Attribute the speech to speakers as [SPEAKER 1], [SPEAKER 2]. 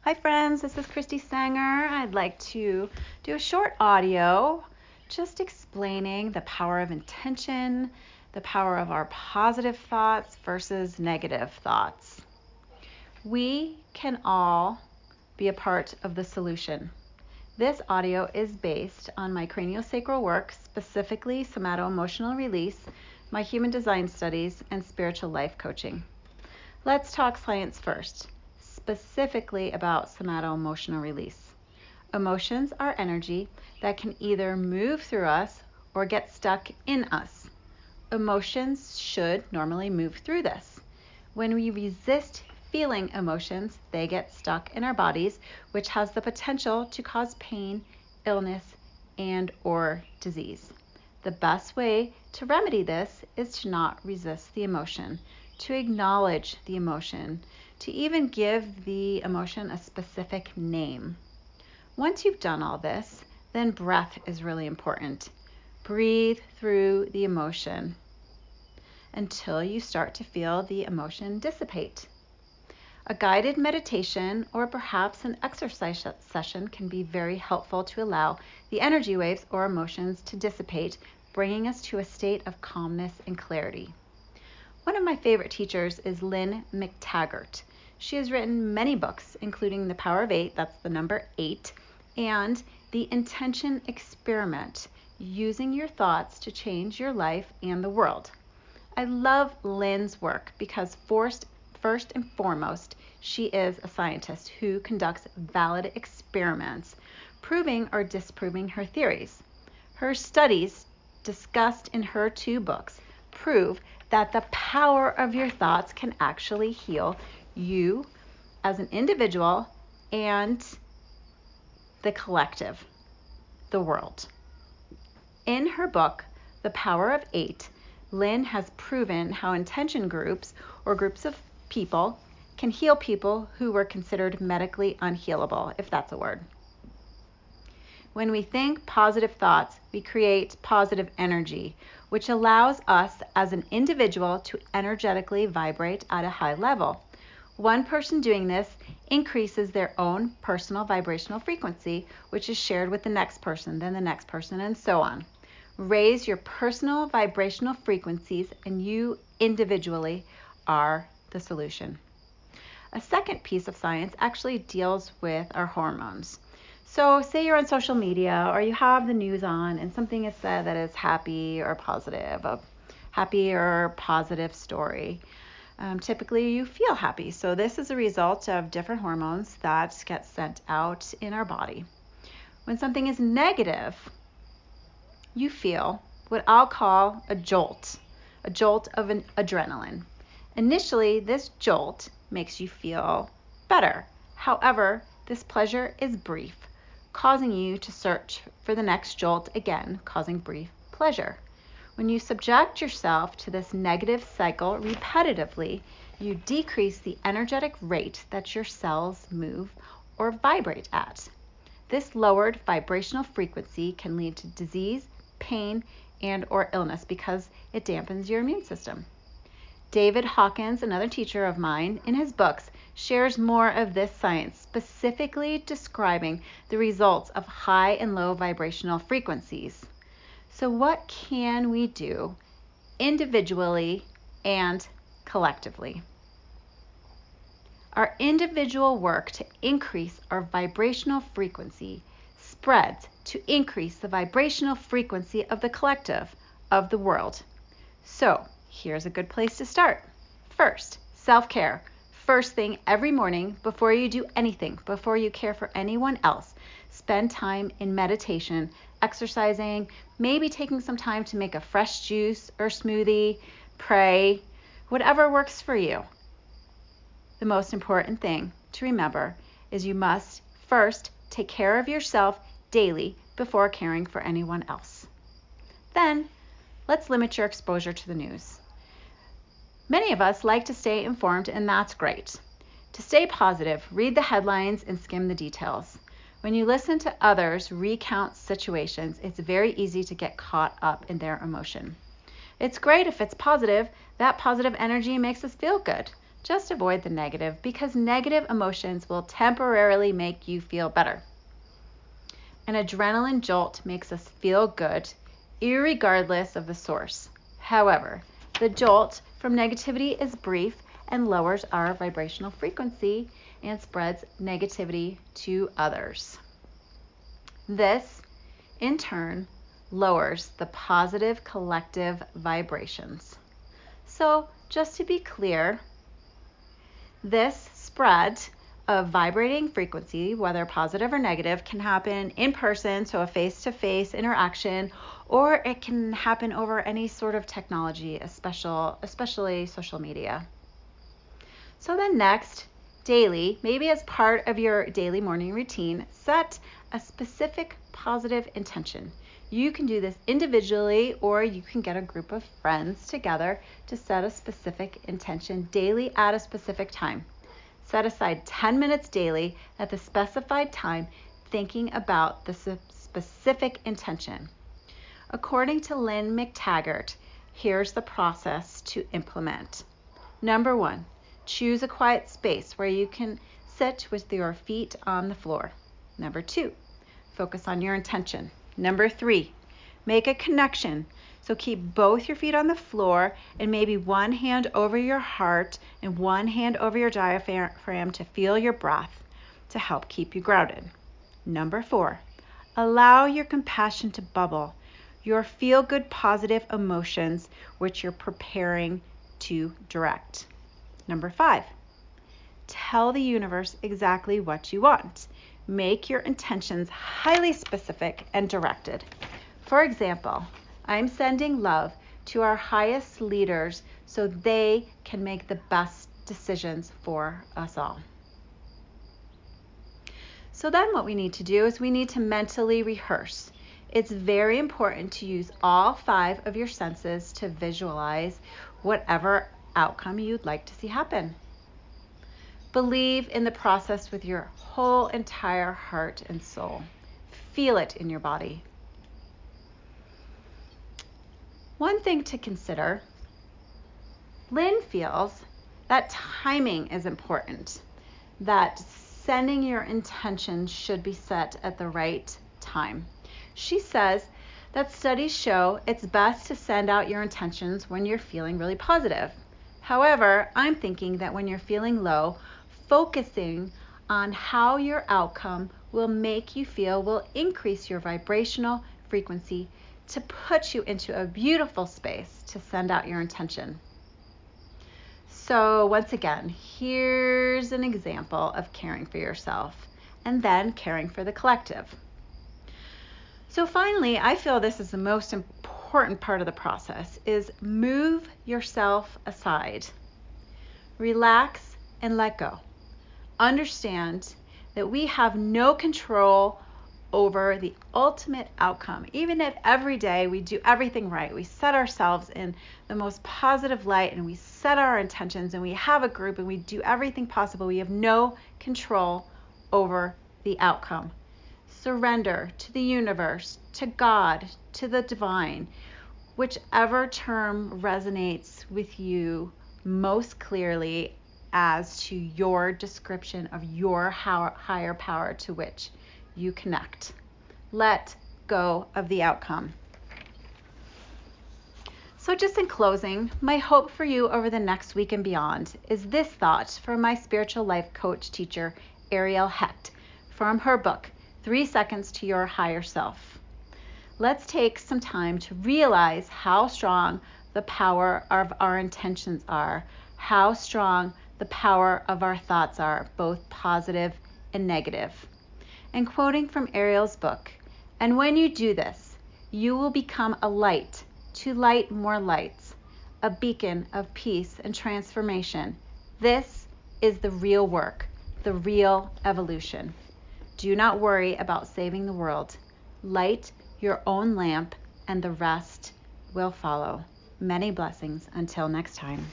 [SPEAKER 1] Hi friends, this is Christy Sanger. I'd like to do a short audio just explaining the power of intention, the power of our positive thoughts versus negative thoughts. We can all be a part of the solution. This audio is based on my craniosacral work, specifically somato-emotional release, my human design studies, and spiritual life coaching. Let's talk science first. Specifically about somato-emotional release. Emotions are energy that can either move through us or get stuck in us. Emotions should normally move through this. When we resist feeling emotions, they get stuck in our bodies, which has the potential to cause pain, illness, and or disease. The best way to remedy this is to not resist the emotion, to acknowledge the emotion, to even give the emotion a specific name. Once you've done all this, then breath is really important. Breathe through the emotion until you start to feel the emotion dissipate. A guided meditation or perhaps an exercise session can be very helpful to allow the energy waves or emotions to dissipate, bringing us to a state of calmness and clarity. One of my favorite teachers is Lynne McTaggart. She has written many books, including The Power of Eight, that's the number 8, and The Intention Experiment, using your thoughts to change your life and the world. I love Lynne's work because first and foremost, she is a scientist who conducts valid experiments, proving or disproving her theories. Her studies, discussed in her 2 books, prove that the power of your thoughts can actually heal you as an individual and the collective, the world. In her book, The Power of 8, Lynne has proven how intention groups or groups of people can heal people who were considered medically unhealable, if that's a word. When we think positive thoughts, we create positive energy, which allows us as an individual to energetically vibrate at a high level. One person doing this increases their own personal vibrational frequency, which is shared with the next person, then the next person, and so on. Raise your personal vibrational frequencies, and you individually are the solution. A second piece of science actually deals with our hormones. So say you're on social media or you have the news on and something is said that is happy or positive, a happy or positive story. Typically you feel happy. So this is a result of different hormones that get sent out in our body. When something is negative, you feel what I'll call a jolt of an adrenaline. Initially, this jolt makes you feel better. However, this pleasure is brief, causing you to search for the next jolt again, causing brief pleasure. When you subject yourself to this negative cycle repetitively, you decrease the energetic rate that your cells move or vibrate at. This lowered vibrational frequency can lead to disease, pain, and or illness because it dampens your immune system. David Hawkins, another teacher of mine, in his books shares more of this science, specifically describing the results of high and low vibrational frequencies. So what can we do individually and collectively? Our individual work to increase our vibrational frequency spreads to increase the vibrational frequency of the collective, of the world. So here's a good place to start. First, self-care. First thing every morning before you do anything, before you care for anyone else, spend time in meditation, exercising, maybe taking some time to make a fresh juice or smoothie, pray, whatever works for you. The most important thing to remember is you must first take care of yourself daily before caring for anyone else. Then, let's limit your exposure to the news. Many of us like to stay informed, and that's great. To stay positive, read the headlines and skim the details. When you listen to others recount situations, it's very easy to get caught up in their emotion. It's great if it's positive. That positive energy makes us feel good. Just avoid the negative, because negative emotions will temporarily make you feel better. An adrenaline jolt makes us feel good, irregardless of the source. However, the jolt from negativity is brief and lowers our vibrational frequency and spreads negativity to others. This, in turn, lowers the positive collective vibrations. So, just to be clear, this spread of vibrating frequency, whether positive or negative, can happen in person, so a face-to-face interaction, or it can happen over any sort of technology, especially social media. So then next, daily, maybe as part of your daily morning routine, set a specific positive intention. You can do this individually, or you can get a group of friends together to set a specific intention daily at a specific time. Set aside 10 minutes daily at the specified time, thinking about the specific intention. According to Lynn McTaggart, here's the process to implement. Number 1, choose a quiet space where you can sit with your feet on the floor. Number 2, focus on your intention. Number 3, make a connection. So keep both your feet on the floor and maybe one hand over your heart and one hand over your diaphragm to feel your breath to help keep you grounded. Number 4, allow your compassion to bubble, your feel-good positive emotions which you're preparing to direct. Number 5, tell the universe exactly what you want. Make your intentions highly specific and directed. For example, I'm sending love to our highest leaders so they can make the best decisions for us all. So then what we need to do is we need to mentally rehearse. It's very important to use all 5 of your senses to visualize whatever outcome you'd like to see happen. Believe in the process with your whole entire heart and soul. Feel it in your body. One thing to consider, Lynn feels that timing is important, that sending your intention should be set at the right time. She says that studies show it's best to send out your intentions when you're feeling really positive. However, I'm thinking that when you're feeling low, focusing on how your outcome will make you feel will increase your vibrational frequency to put you into a beautiful space to send out your intention. So once again, here's an example of caring for yourself and then caring for the collective. So finally, I feel this is the most important part of the process, is move yourself aside. Relax and let go. Understand that we have no control over the ultimate outcome. Even if every day we do everything right, we set ourselves in the most positive light and we set our intentions and we have a group and we do everything possible, we have no control over the outcome. Surrender to the universe, to God, to the divine, whichever term resonates with you most clearly as to your description of your higher power to which you connect. Let go of the outcome. So just in closing, my hope for you over the next week and beyond is this thought from my spiritual life coach teacher, Ariel Hecht, from her book, 3 Seconds to Your Higher Self. Let's take some time to realize how strong the power of our intentions are, how strong the power of our thoughts are, both positive and negative. And quoting from Ariel's book, and when you do this, you will become a light to light more lights, a beacon of peace and transformation. This is the real work, the real evolution. Do not worry about saving the world. Light your own lamp and the rest will follow. Many blessings until next time.